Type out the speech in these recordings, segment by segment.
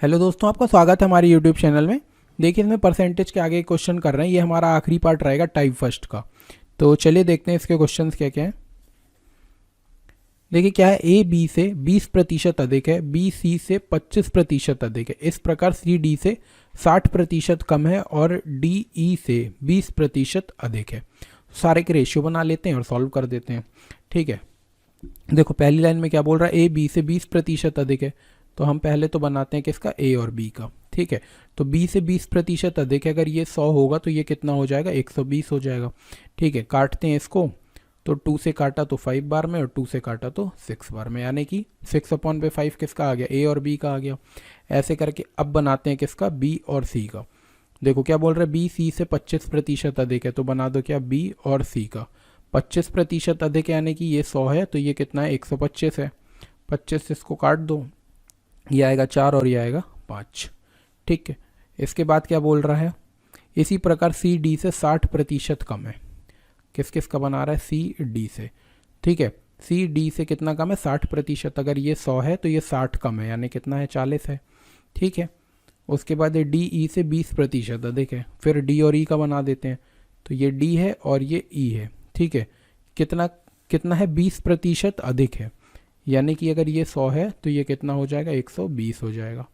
Hello दोस्तों, आपका स्वागत है हमारे यूट्यूब चैनल में। देखिए, इसमें परसेंटेज के आगे क्वेश्चन कर रहे हैं। ये हमारा आखिरी पार्ट रहेगा टाइप फर्स्ट का। तो चलिए देखते हैं इसके क्वेश्चंस क्या क्या है। देखिए क्या है, ए बी से 20% अधिक है, बी सी से 25% अधिक है। इस प्रकार सी डी से 60% कम है और डी ई से 20% अधिक है। सारे के रेशियो बना लेते हैं और सॉल्व कर देते हैं। ठीक है, देखो पहली लाइन में क्या बोल रहा है, ए बी से 20% अधिक है। तो हम पहले तो बनाते हैं किसका, ए और बी का। ठीक है, तो बी से 20% अधिक है, अगर ये 100 होगा तो ये कितना हो जाएगा, 120 हो जाएगा। ठीक है, काटते हैं इसको। तो 2 से काटा तो 5 बार में और 2 से काटा तो 6 बार में, यानी कि 6/5 किसका आ गया, ए और बी का आ गया। ऐसे करके अब बनाते हैं किसका, बी और सी का। देखो क्या बोल रहे हैं, बी सी से 25% अधिक है, तो बना दो क्या, बी और सी का। 25% अधिक है यानी कि ये 100 है, तो ये कितना है, 125 है। 25 से इसको काट दो, ये आएगा 4 और ये आएगा 5। ठीक है, इसके बाद क्या बोल रहा है, इसी प्रकार सी डी से 60% कम है। किस किस का बना रहा है, सी डी से। ठीक है, सी डी से कितना कम है, 60%। अगर ये 100 है तो ये 60 कम है, यानी कितना है, 40 है। ठीक है, उसके बाद ये डी ई से 20% अधिक है। फिर डी और ई का बना देते हैं, तो ये डी है और ये ई है। ठीक है, कितना कितना है, 20% अधिक है, यानी कि अगर ये 100 है तो ये कितना हो जाएगा, 120 हो जाएगा।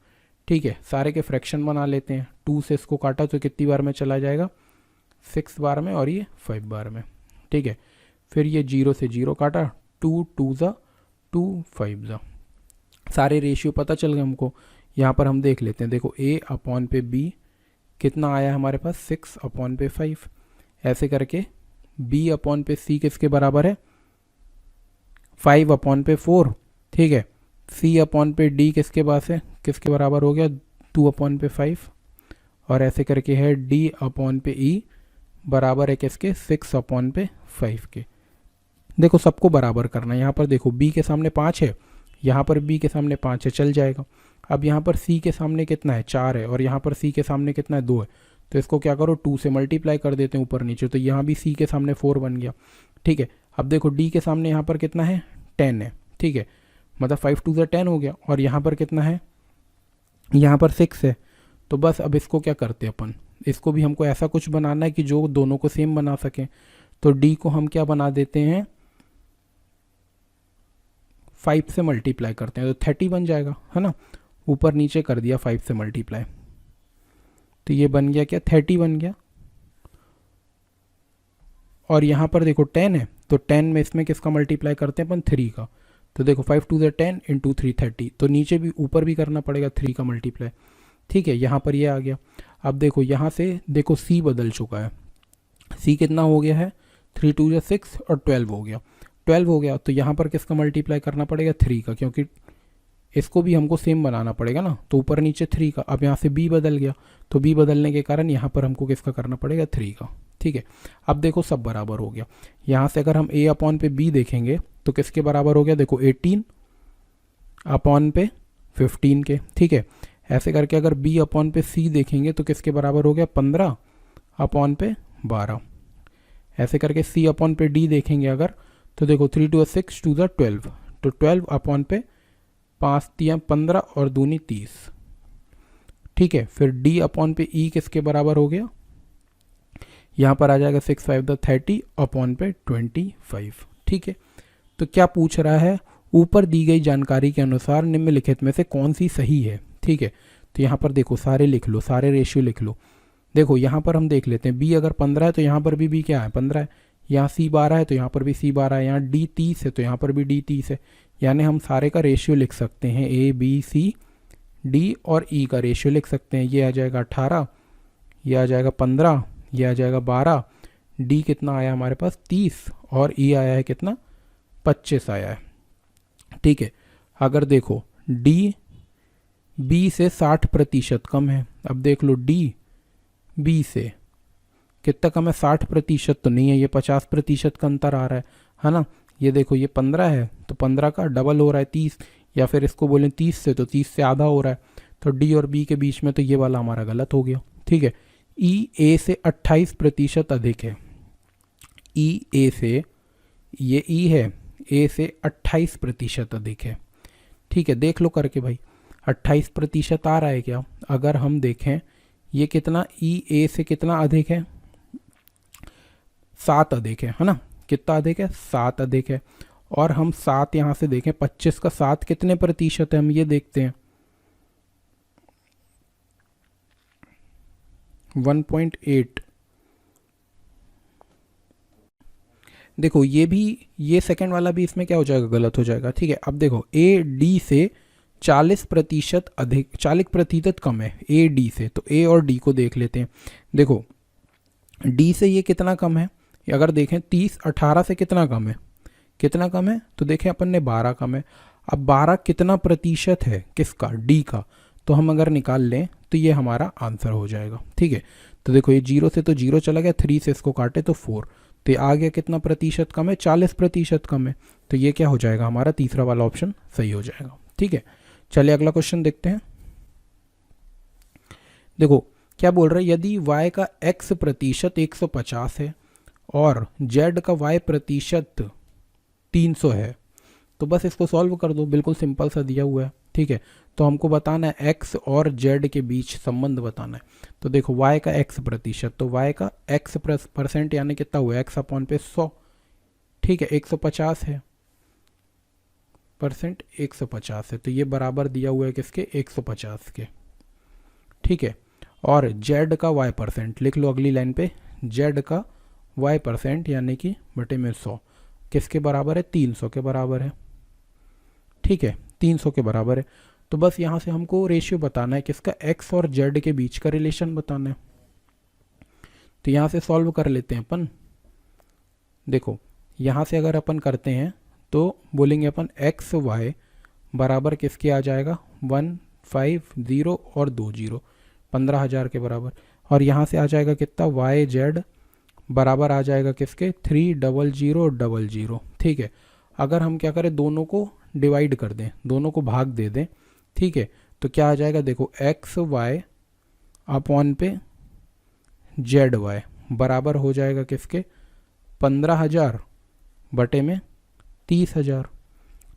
ठीक है, सारे के फ्रैक्शन बना लेते हैं। 2 से इसको काटा तो कितनी बार में चला जाएगा, 6 बार में और ये 5 बार में। ठीक है, फिर ये 0 से 0 काटा, 2 2 ज़ा 2 5 ज़ा। सारे रेशियो पता चल गए हमको। यहाँ पर हम देख लेते हैं। देखो a अपॉन पे b कितना आया हमारे पास, 6/5। ऐसे करके b अपॉन पे c किसके बराबर है, 5/4। ठीक है, c अपॉन पे d किसके पास है, किसके बराबर हो गया, 2/5। और ऐसे करके है d अपॉन पे e बराबर है किसके, 6/5 के। देखो सबको बराबर करना है। यहाँ पर देखो b के सामने 5 है, यहाँ पर b के सामने 5 है, चल जाएगा। अब यहाँ पर c के सामने कितना है, 4 है, और यहाँ पर c के सामने कितना है, 2 है। तो इसको क्या करो, 2 से मल्टीप्लाई कर देते हैं ऊपर नीचे, तो यहाँ भी c के सामने 4 बन गया। ठीक है, अब देखो d के सामने यहाँ पर कितना है, 10 है। ठीक है, मतलब 5 2 ज़ा 10 हो गया। और यहाँ पर कितना है, यहाँ पर 6 है। तो बस अब इसको क्या करते हैं अपन, इसको भी हमको ऐसा कुछ बनाना है कि जो दोनों को सेम बना सकें। तो d को हम क्या बना देते हैं, 5 से मल्टीप्लाई करते हैं तो 30 बन जाएगा, है ना। ऊपर नीचे कर दिया 5 से मल्टीप्लाई, तो ये बन गया क्या, 30 बन गया। और यहाँ पर देखो 10 है, तो 10 में इसमें किसका मल्टीप्लाई करते हैं अपन, 3 का। तो देखो 5 2 ज़ा 10 इंटू 3 30। तो नीचे भी ऊपर भी करना पड़ेगा 3 का मल्टीप्लाई। ठीक है, यहाँ पर ये आ गया। अब देखो यहाँ से देखो c बदल चुका है। c कितना हो गया है, 3 2 ज़ा 6 और 12 हो गया। 12 हो गया, तो यहाँ पर किसका मल्टीप्लाई करना पड़ेगा, 3 का, क्योंकि इसको भी हमको सेम बनाना पड़ेगा ना। तो ऊपर नीचे 3 का। अब यहाँ से b बदल गया, तो b बदलने के कारण यहाँ पर हमको किसका करना पड़ेगा, 3 का। ठीक है, अब देखो सब बराबर हो गया। यहाँ से अगर हम a अपॉन पे b देखेंगे तो किसके बराबर हो गया, देखो 18 अपॉन पे 15 के। ठीक है, ऐसे करके अगर b अपॉन पे c देखेंगे तो किसके बराबर हो गया, 15 अपॉन पे 12। ऐसे करके c अपॉन पे d देखेंगे अगर, तो देखो 3 2 6 2 12, तो 12 अपॉन पे 5 3 15 और दूनी 30। ठीक है, फिर d अपॉन पे e किसके बराबर हो गया, यहाँ पर आ जाएगा 6 5 30 अपॉन पे 25। ठीक है, तो क्या पूछ रहा है, ऊपर दी गई जानकारी के अनुसार निम्नलिखित में से कौन सी सही है। ठीक है, तो यहाँ पर देखो सारे लिख लो, सारे रेशियो लिख लो। देखो यहाँ पर हम देख लेते हैं, b अगर 15 है तो यहाँ पर भी b क्या है, 15 है। यहाँ c 12 है तो यहाँ पर भी c 12 है। यहाँ d 30 है तो यहाँ पर भी d 30 है। यानी हम सारे का रेशियो लिख सकते हैं, a b c d और e का रेशियो लिख सकते हैं। ये आ जाएगा 18, ये आ जाएगा 15, ये आ जाएगा 12। d कितना आया हमारे पास, 30, और e आया है कितना, 25 आया है। ठीक है, अगर देखो d b से 60% कम है। अब देख लो d b से कितना कम है, 60% तो नहीं है, ये 50% का अंतर आ रहा है ना। ये देखो ये 15 है तो 15 का डबल हो रहा है 30, या फिर इसको बोलें 30 से तो 30 से आधा हो रहा है। तो डी और बी के बीच में तो ये वाला हमारा गलत हो गया। ठीक है, ई ए से 28% अधिक है। ई ए से, ये ई है, ए से 28% अधिक है। ठीक है, देख लो करके भाई। 28% आ रहा है क्या? अगर हम देखें ये कितना ई ए से कितना अधिक है? 7 अधिक है ना? कितना अधिक है? 7 अधिक है। और हम 7 यहाँ से देखें, 25 का 7 कितने प्रतिशत है, हम ये देखते हैं 1.8। देखो ये सेकंड वाला भी इसमें क्या हो जाएगा? गलत हो जाएगा। ठीक है, अब देखो ए डी से 40% अधिक, 40% कम है ए डी से। तो ए और डी को देख लेते हैं। देखो डी से ये कितना कम है? अगर देखें 30 18 से कितना कम है? कितना कम है? तो देखें अपन ने 12 कम है। अब 12 कितना प्रतिशत है? किसका? डी का। तो हम अगर निकाल लें तो ये हमारा आंसर हो जाएगा। ठीक है, तो देखो ये 0 से तो 0 चला गया, 3 से इसको काटे तो 4, तो ये आ गया कितना प्रतिशत कम है? 40% कम है। तो ये क्या हो जाएगा? हमारा तीसरा वाला ऑप्शन सही हो जाएगा। ठीक है, चलिए अगला क्वेश्चन देखते हैं। देखो क्या बोल रहा है, यदि y का x प्रतिशत 150 है और z का y प्रतिशत 300 है, तो बस इसको सॉल्व कर दो, बिल्कुल सिंपल सा दिया हुआ है। ठीक है, तो हमको बताना है x और z के बीच संबंध बताना है। तो देखो y का x प्रतिशत, तो y का x परसेंट यानी कितना हुआ? x अपॉन पे 100। ठीक है, 150 है परसेंट, 150 है, तो ये बराबर दिया हुआ है किसके? 150 के। ठीक है, और z का y परसेंट लिख लो अगली लाइन पे, z का y परसेंट यानी कि बटे में 100 किसके बराबर है? 300 के बराबर है। ठीक है, 300 के बराबर है। तो बस यहाँ से हमको रेशियो बताना है किसका? x और z के बीच का रिलेशन बताना है। तो यहाँ से सॉल्व कर लेते हैं अपन। देखो यहाँ से अगर अपन करते हैं तो बोलेंगे अपन एक्स वाई बराबर किसके आ जाएगा? 150 और 20, 15,000 के बराबर। और यहाँ से आ जाएगा कितना? वाई जेड बराबर आ जाएगा किसके? 30000। ठीक है, अगर हम क्या करें, दोनों को डिवाइड कर दें, दोनों को भाग दे दें। ठीक है, तो क्या आ जाएगा? देखो एक्स वाई अपॉन पे जेड वाई बराबर हो जाएगा किसके? 15,000 बटे में 30,000।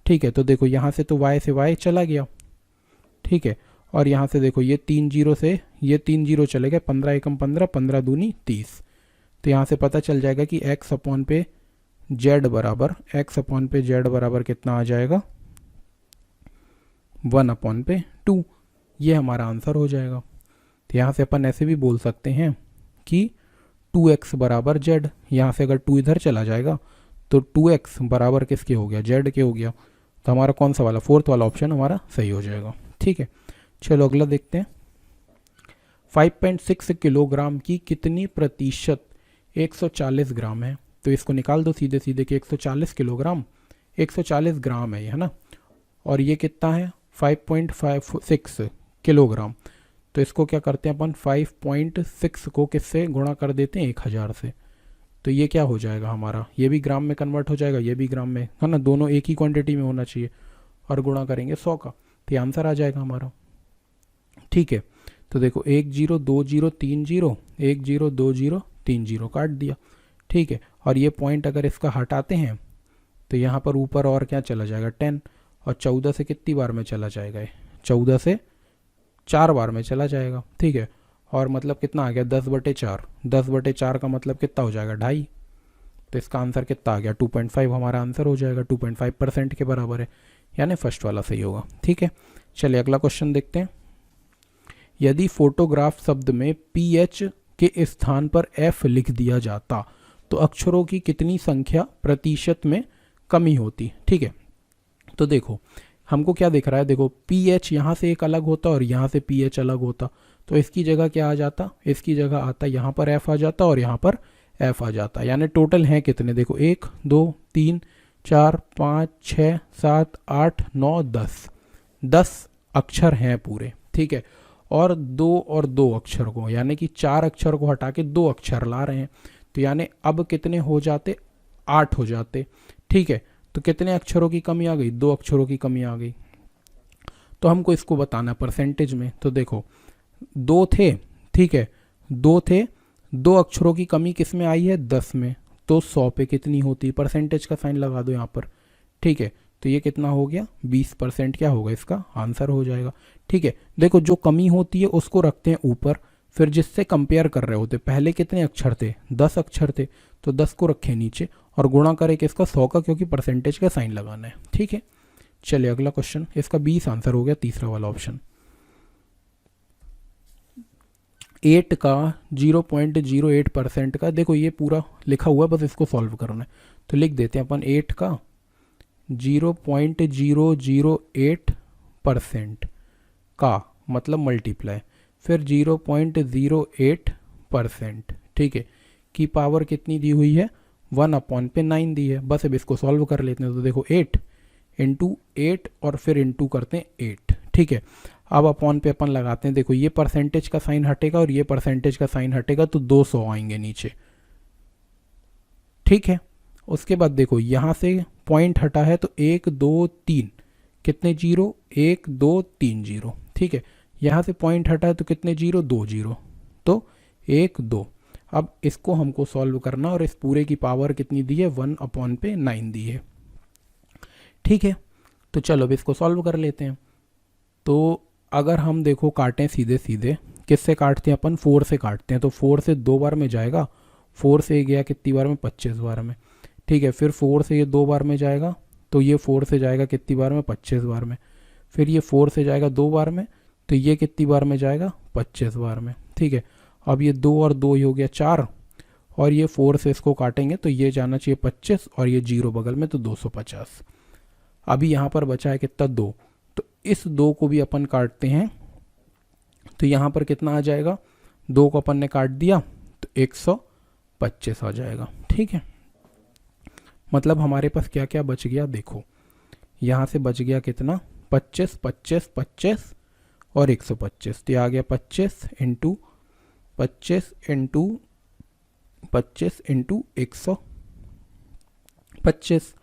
ठीक है, तो देखो यहाँ से तो y से y चला गया। ठीक है, और यहाँ से देखो ये 3 0 से ये 3 0 चले गए, 15 एकम 15, 15 दूनी 30। तो यहाँ से पता चल जाएगा कि x अपॉन पे z बराबर कितना आ जाएगा? 1/2। ये हमारा आंसर हो जाएगा। तो यहाँ से अपन ऐसे भी बोल सकते हैं कि 2x बराबर z। यहाँ से अगर 2 इधर चला जाएगा तो 2x बराबर किसके हो गया? z के हो गया। तो हमारा कौन सा वाला? 4th वाला ऑप्शन हमारा सही हो जाएगा। ठीक है, चलो अगला देखते हैं। 5.6 किलोग्राम की कितनी प्रतिशत 140 ग्राम है? तो इसको निकाल दो सीधे सीधे कि 140 किलोग्राम 140 ग्राम है, है ना? और ये कितना है? 5.56 किलोग्राम। तो इसको क्या करते हैं अपन? 5.6 को किससे गुणा कर देते हैं? 1000 से। तो ये क्या हो जाएगा हमारा? ये भी ग्राम में कन्वर्ट हो जाएगा, ये भी ग्राम में, है ना? दोनों एक ही क्वांटिटी में होना चाहिए। और गुणा करेंगे 100 का, तो ये आंसर आ जाएगा हमारा। ठीक है, तो देखो 1 0 2 0 3 0, 1 0 2 0 3 0 काट दिया। ठीक है, और ये पॉइंट अगर इसका हटाते हैं तो यहाँ पर ऊपर और क्या चला जाएगा? 10। और 14 से कितनी बार में चला जाएगा? 14 से 4 बार में चला जाएगा। ठीक है, और मतलब कितना आ गया? 10/4। 10/4 का मतलब कितना हो जाएगा? 2.5। तो इसका आंसर कितना आ गया? 2.5 हमारा आंसर हो जाएगा। 2.5% के बराबर है, यानी फर्स्ट वाला सही होगा। ठीक है, चलिए अगला क्वेश्चन देखते हैं। यदि फोटोग्राफ शब्द में PH के स्थान पर F लिख दिया जाता तो अक्षरों की कितनी संख्या प्रतिशत में कमी होती? ठीक है, तो देखो हमको क्या दिख रहा है? देखो PH यहाँ से एक अलग होता और यहाँ से PH अलग होता, तो इसकी जगह क्या आ जाता? इसकी जगह आता यहाँ पर F आ जाता और यहाँ पर F आ जाता। यानी टोटल हैं कितने? देखो 1 2 3 4 5 6 7 8 9 10 अक्षर हैं पूरे। ठीक है, और 2 अक्षर को, यानी कि 4 अक्षर को हटा के 2 अक्षर ला रहे हैं। तो यानी अब कितने हो जाते? 8 हो जाते। ठीक है, तो कितने अक्षरों की कमी आ गई? 2 अक्षरों की कमी आ गई। तो हमको इसको बताना परसेंटेज में। तो देखो 2 थे, ठीक है, 2 थे, 2 अक्षरों की कमी किस में आई है? 10 में। तो 100 पे कितनी होती? परसेंटेज का साइन लगा दो यहाँ पर। ठीक है, तो ये कितना हो गया 20% क्या होगा इसका आंसर हो जाएगा। ठीक है, देखो जो कमी होती है उसको रखते हैं ऊपर, फिर जिससे कंपेयर कर रहे होते पहले कितने अक्षर थे 10 अक्षर थे, तो 10 को रखे नीचे और गुणा करें किसका 100 का, क्योंकि परसेंटेज का साइन लगाना है। ठीक है, चलिए अगला क्वेश्चन, इसका 20 आंसर हो गया तीसरा वाला ऑप्शन। 8 का 0.08% का, देखो ये पूरा लिखा हुआ है, बस इसको सॉल्व करना है। तो लिख देते हैं अपन 8 का 0.008% का मतलब मल्टीप्लाई, फिर 0.08%, ठीक है, की पावर कितनी दी हुई है 1/9 दी है। बस अब इसको सॉल्व कर लेते हैं। तो देखो 8 इंटू 8 और फिर इंटू करते हैं 8। ठीक है, अब अपॉन पे अपन लगाते हैं। देखो ये परसेंटेज का साइन हटेगा और ये परसेंटेज का साइन हटेगा, तो 200 आएंगे नीचे। ठीक है, उसके बाद देखो यहाँ से पॉइंट हटा है तो 1 2 3 कितने जीरो 1 2 3 जीरो। ठीक है, यहाँ से पॉइंट हटा है तो कितने जीरो 2 जीरो, तो 1 2। अब इसको हमको सॉल्व करना और इस पूरे की पावर कितनी दी है 1/9 दी है। ठीक है, तो चलो अब इसको सॉल्व कर लेते हैं। तो अगर हम देखो काटें सीधे सीधे, किससे काटते हैं अपन 4 से काटते हैं, तो 4 से 2 बार में जाएगा, 4 से गया कितनी बार में 25 बार में। ठीक है, फिर 4 से ये 2 बार में जाएगा, तो ये 4 से जाएगा कितनी बार में 25 बार में। फिर ये 4 से जाएगा 2 बार में, तो ये कितनी बार में जाएगा 25 बार में। ठीक है, अब ये 2 और 2 ही हो गया 4, और ये 4 से इसको काटेंगे तो ये जाना चाहिए 25 और ये 0 बगल में, तो 250। अभी यहाँ पर बचा है कितना 2, तो इस 2 को भी अपन काटते हैं, तो यहाँ पर कितना आ जाएगा 2 को अपन ने काट दिया तो 125 आ जाएगा। ठीक है, मतलब हमारे पास क्या क्या बच गया, देखो यहाँ से बच गया कितना 25 25 25 और 125, तो ये आ गया 25 इंटू 25 इंटू 25 इंटू 125।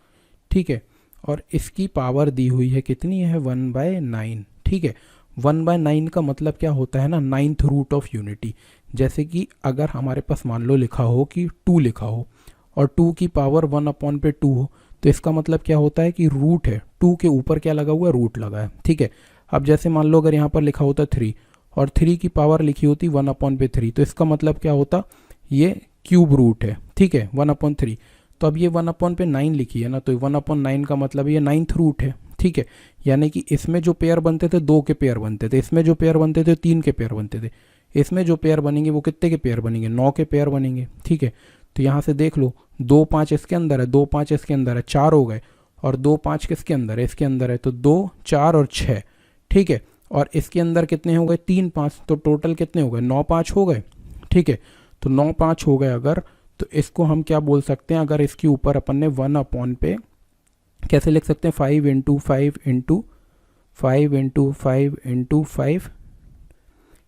ठीक है, और इसकी पावर दी हुई है कितनी है 1/9। ठीक है, 1/9 का मतलब क्या होता है ना 9th रूट ऑफ यूनिटी। जैसे कि अगर हमारे पास मान लो लिखा हो कि 2 लिखा हो और 2 की पावर 1/2 हो, तो इसका मतलब क्या होता है कि रूट है 2 के ऊपर क्या लगा हुआ है रूट लगा है। ठीक है, अब जैसे मान लो अगर यहाँ पर लिखा होता 3 और 3 की पावर लिखी होती 1/3, तो इसका मतलब क्या होता ये क्यूब रूट है। ठीक है, 1/3, तो अब ये 1/9 लिखी है ना, तो 1/9 का मतलब ये 9th रूट है। ठीक है, यानी कि इसमें जो पेयर बनते थे 2 के पेयर बनते थे, इसमें जो पेयर बनते थे 3 के पेयर बनते थे, इसमें जो पेयर बनेंगे वो कितने के पेयर बनेंगे 9 के पेयर बनेंगे। ठीक है, तो यहाँ से देख लो 2 5 इसके अंदर है, 2 5 इसके अंदर है, 4 हो गए, और 2 5 किसके अंदर है इसके अंदर है, तो 2 4 और 6। ठीक है, और इसके अंदर कितने हो गए 3 5, तो टोटल कितने हो गए 9 5 हो गए। ठीक है, तो 9 5 हो गए अगर, तो इसको हम क्या बोल सकते हैं, अगर इसके ऊपर अपन ने 1 पे कैसे लिख सकते हैं 5 इंटू 5 इंटू 5 इंटू 5 इंटू 5,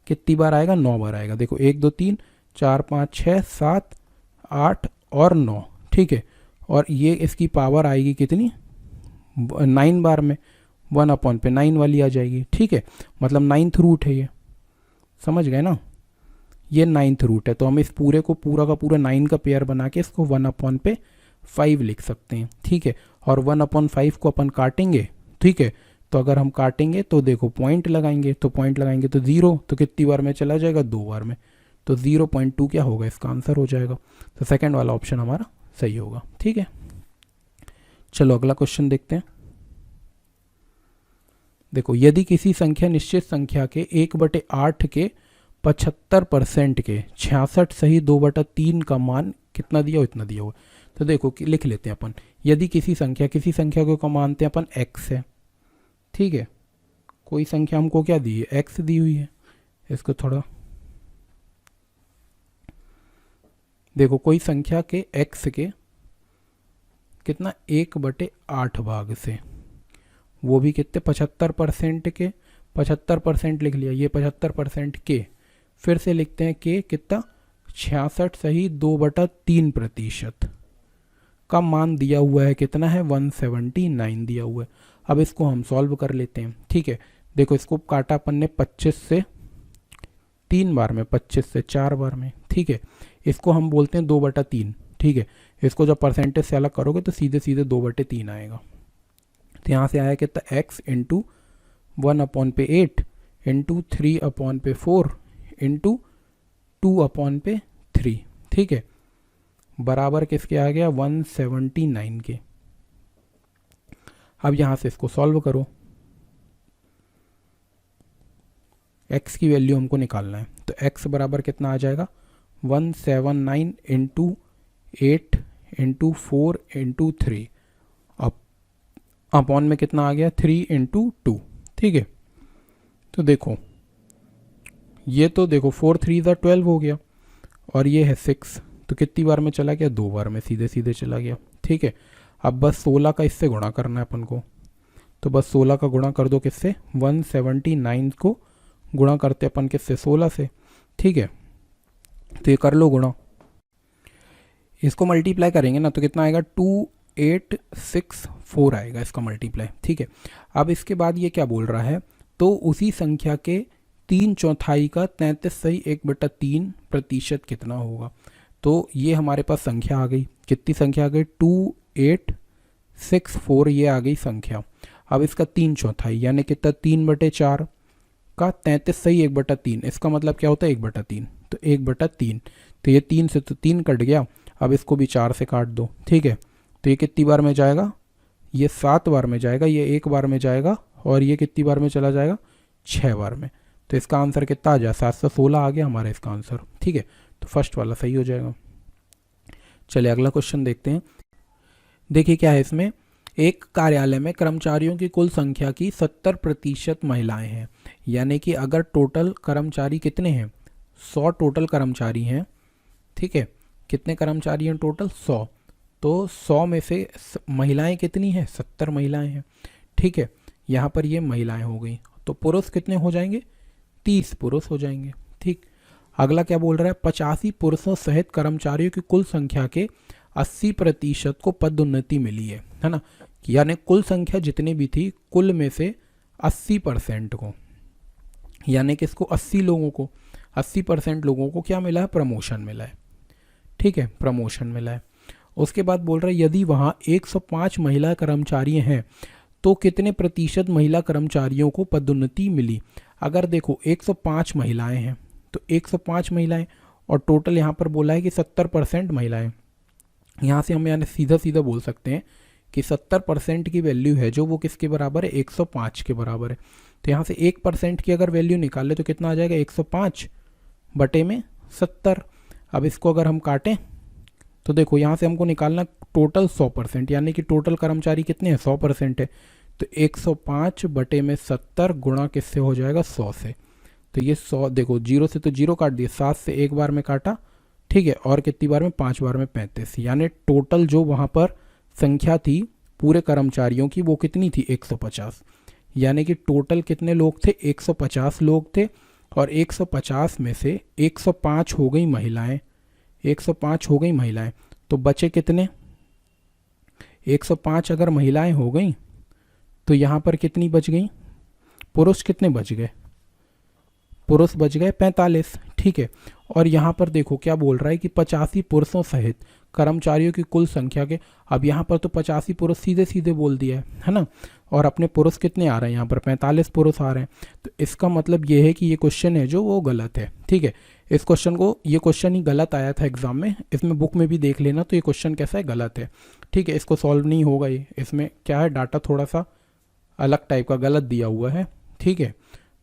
कितनी बार आएगा 9 बार आएगा। देखो 1 2 3 4 5 6 7 8 और 9। ठीक है, और ये इसकी पावर आएगी कितनी 9 बार में, 1/9 वाली आ जाएगी। ठीक है, मतलब 9th रूट है ये, समझ गए ना, ये 9th रूट है। तो हम इस पूरे को पूरा का पूरा 9 का पेयर बना के इसको 1/5 लिख सकते हैं। ठीक है, और 1/5 को अपन काटेंगे। ठीक है, तो अगर हम काटेंगे तो देखो पॉइंट लगाएंगे, तो पॉइंट लगाएंगे तो 0, तो कितनी बार में चला जाएगा 2 बार में, तो 0.2 क्या होगा इसका आंसर हो जाएगा। तो सेकंड वाला ऑप्शन हमारा सही होगा। ठीक है, चलो अगला क्वेश्चन देखते हैं। देखो यदि किसी संख्या निश्चित संख्या के 1/8 के 75% के 66 सही 2/3 का मान कितना दिया हो इतना दिया हुआ। तो देखो कि लिख लेते हैं अपन, यदि किसी संख्या को मानते हैं अपन x है। ठीक है, कोई संख्या हमको क्या दी है x दी हुई है, इसको थोड़ा देखो, कोई संख्या के x के कितना 1/8 भाग से, वो भी कितने 75% के, 75% लिख लिया, ये 75% के, फिर से लिखते हैं के कितना 66 सही 2/3% का मान दिया हुआ है, कितना है 179 दिया हुआ है। अब इसको हम सॉल्व कर लेते हैं। ठीक है, देखो इसको काटा अपन ने 25 से 3 बार में, 25 से 4 बार में। ठीक है, इसको हम बोलते हैं 2/3। ठीक है, इसको जब परसेंटेज से अलग करोगे तो सीधे सीधे 2/3 आएगा। तो यहाँ से आया कितना x इंटू 1/8 इंटू 3/4 इंटू 2/3, ठीक है, बराबर किसके आ गया 179 के। अब यहाँ से इसको सॉल्व करो, x की वैल्यू हमको निकालना है, तो x बराबर कितना आ जाएगा 179 इंटू 8 इंटू 4 इंटू 3 अपॉन में कितना आ गया 3 इंटू 2, ठीक है। तो देखो ये तो देखो 4 3 12 हो गया और ये है 6, तो कितनी बार में चला गया 2 बार में सीधे सीधे चला गया, ठीक है। अब बस 16 का इससे गुणा करना है अपन को, तो बस 16 का गुणा कर दो किससे 179 को गुणा करते अपन किससे 16 से, ठीक है। तो ये कर लो गुणा, इसको मल्टीप्लाई करेंगे ना तो कितना आएगा 2864 आएगा इसका मल्टीप्लाई, ठीक है। अब इसके बाद ये क्या बोल रहा है, तो उसी संख्या के 3/4 का 33/3% कितना होगा। तो ये हमारे पास संख्या आ गई, कितनी संख्या आ गई 2864 ये आ गई संख्या। अब इसका 3/4 यानी कितना 3/4 का 33/1/3, इसका मतलब क्या होता है 1/3, तो 1/3, तो ये 3 से तो 3 कट गया, अब इसको भी 4 से काट दो, ठीक है। तो ये कितनी बार में जाएगा, ये 7 बार में जाएगा, ये 1 बार में जाएगा और ये कितनी बार में चला जाएगा 6 बार में। तो इसका आंसर कितना आ जाए 716 आ गया हमारा इसका आंसर, ठीक है। तो फर्स्ट वाला सही हो जाएगा। चलिए अगला क्वेश्चन देखते हैं। देखिए क्या है इसमें, एक कार्यालय में कर्मचारियों की कुल संख्या की 70% महिलाएं हैं, यानी कि अगर टोटल कर्मचारी कितने हैं 100 टोटल कर्मचारी हैं, ठीक है। कितने कर्मचारी हैं टोटल 100, तो 100 में से महिलाएं कितनी हैं 70 महिलाएं हैं, ठीक है। यहाँ पर ये महिलाएं हो गई, तो पुरुष कितने हो जाएंगे 30 पुरुष हो जाएंगे, ठीक। अगला क्या बोल रहा है 85 पुरुषों सहित कर्मचारियों की कुल संख्या के 80% को पदोन्नति मिली है ना, यानी कुल संख्या जितनी भी थी कुल में से 80% को, यानी कि इसको 80 लोगों को 80% लोगों को क्या मिला है प्रमोशन मिला है, ठीक है, प्रमोशन मिला है। उसके बाद बोल रहा है यदि वहाँ 105 महिला कर्मचारी हैं तो कितने प्रतिशत महिला कर्मचारियों को पदोन्नति मिली। अगर देखो 105 महिलाएं हैं तो 105 महिलाएं और टोटल यहाँ पर बोला है कि 70% महिलाएं, यहाँ से हम यानी सीधा सीधा बोल सकते हैं कि 70% की वैल्यू है जो वो किसके बराबर है 105 के बराबर है। तो यहाँ से 1% की अगर वैल्यू निकाले तो कितना आ जाएगा 105/70। अब इसको अगर हम काटें तो देखो यहाँ से हमको निकालना टोटल 100%, यानी कि टोटल कर्मचारी कितने हैं 100% है, तो 105/70 गुणा किससे हो जाएगा 100 से। तो ये 100 देखो 0 से तो 0 काट दिए, 7 से 1 बार में काटा, ठीक है, और कितनी बार में 5 बार में 35, यानी टोटल जो वहाँ पर संख्या थी पूरे कर्मचारियों की वो कितनी थी 150, यानी कि टोटल कितने लोग थे 150 लोग थे और 150 में से 105 हो गई महिलाएं, 105 हो गई महिलाएं, तो बचे कितने 105 अगर महिलाएं हो गई तो यहाँ पर कितनी बच गई, पुरुष कितने बच गए, पुरुष बच गए 45, ठीक है। और यहाँ पर देखो क्या बोल रहा है कि 85 पुरुषों सहित कर्मचारियों की कुल संख्या के, अब यहाँ पर तो 85 पुरुष सीधे सीधे बोल दिया है ना, और अपने पुरुष कितने आ रहे हैं यहाँ पर 45 पुरुष आ रहे हैं, तो इसका मतलब ये है कि ये क्वेश्चन है जो वो गलत है, ठीक है। इस क्वेश्चन को, ये क्वेश्चन ही गलत आया था एग्जाम में, इसमें बुक में भी देख लेना, तो ये क्वेश्चन कैसा है गलत है, ठीक है। इसको सॉल्व नहीं होगा ये, इसमें क्या है डाटा थोड़ा सा अलग टाइप का गलत दिया हुआ है, ठीक है।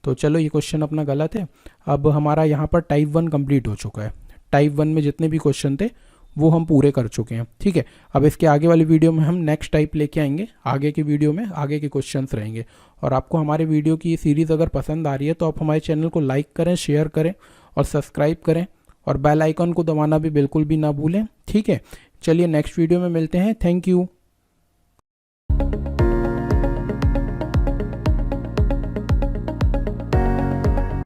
तो चलो ये क्वेश्चन अपना गलत है। अब हमारा यहाँ पर टाइप 1 कंप्लीट हो चुका है, टाइप 1 में जितने भी क्वेश्चन थे वो हम पूरे कर चुके हैं, ठीक है। अब इसके आगे वाली वीडियो में हम नेक्स्ट टाइप लेके आएंगे, आगे की वीडियो में आगे के क्वेश्चंस रहेंगे। और आपको हमारे वीडियो की सीरीज़ अगर पसंद आ रही है तो आप हमारे चैनल को लाइक करें, शेयर करें और सब्सक्राइब करें, और बेल आइकन को दबाना भी बिल्कुल भी ना भूलें, ठीक है। चलिए नेक्स्ट वीडियो में मिलते हैं, थैंक यू।